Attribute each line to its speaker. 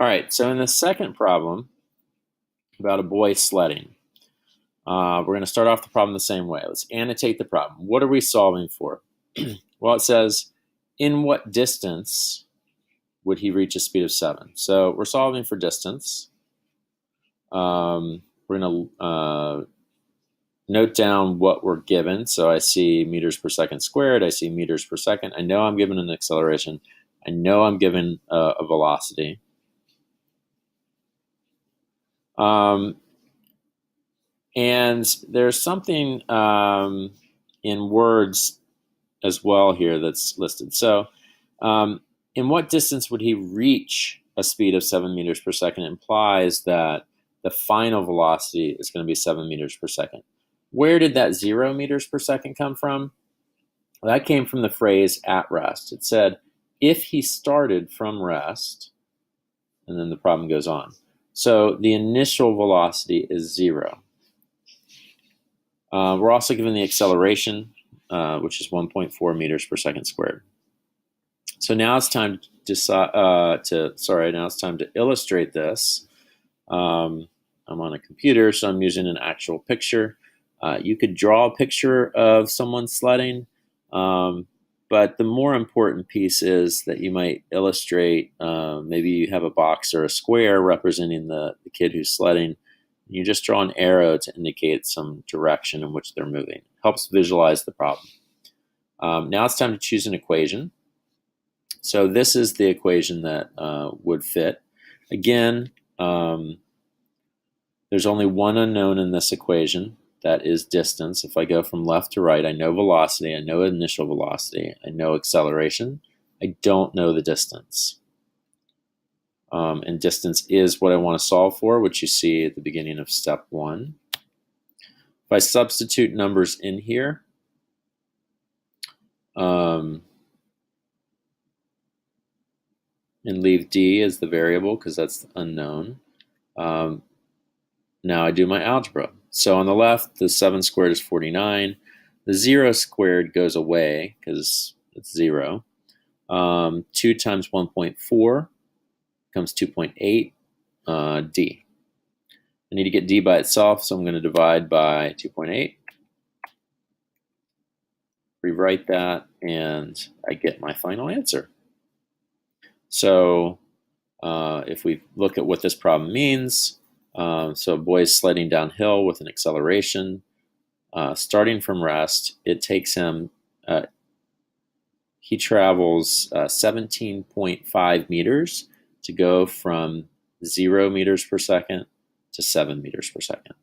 Speaker 1: All right, so in the second problem about a boy sledding, we're going to start off the problem the same way. Let's annotate the problem. What are we solving for? Well, it says, in what distance would he reach a speed of 7? So we're solving for distance. We're going to note down what we're given. So I see meters per second squared. I see meters per second. I know I'm given an acceleration. I know I'm given a velocity. And there's something in words as well here that's listed. So in what distance would he reach a speed of 7 meters per second implies that the final velocity is going to be 7 meters per second. Where did that 0 meters per second come from? Well, that came from the phrase at rest. It said, if he started from rest, and then the problem goes on. So the initial velocity is 0. We're also given the acceleration, which is 1.4 meters per second squared. So now it's time to illustrate this. I'm on a computer, so I'm using an actual picture. You could draw a picture of someone sledding, but the more important piece is that you might illustrate, maybe you have a box or a square representing the kid who's sledding. You just draw an arrow to indicate some direction in which they're moving. Helps visualize the problem. Now it's time to choose an equation. So this is the equation that would fit. Again, there's only one unknown in this equation. That is distance. If I go from left to right, I know velocity, I know initial velocity, I know acceleration. I don't know the distance. And distance is what I want to solve for, which you see at the beginning of step 1. If I substitute numbers in here, and leave d as the variable because that's unknown, now I do my algebra. So on the left, the 7 squared is 49. The 0 squared goes away because it's 0. 2 times 1.4 becomes 2.8 d. I need to get d by itself, so I'm going to divide by 2.8. Rewrite that, and I get my final answer. So if we look at what this problem means, so a boy is sledding downhill with an acceleration. Starting from rest, it takes him, he travels 17.5 meters to go from 0 meters per second to 7 meters per second.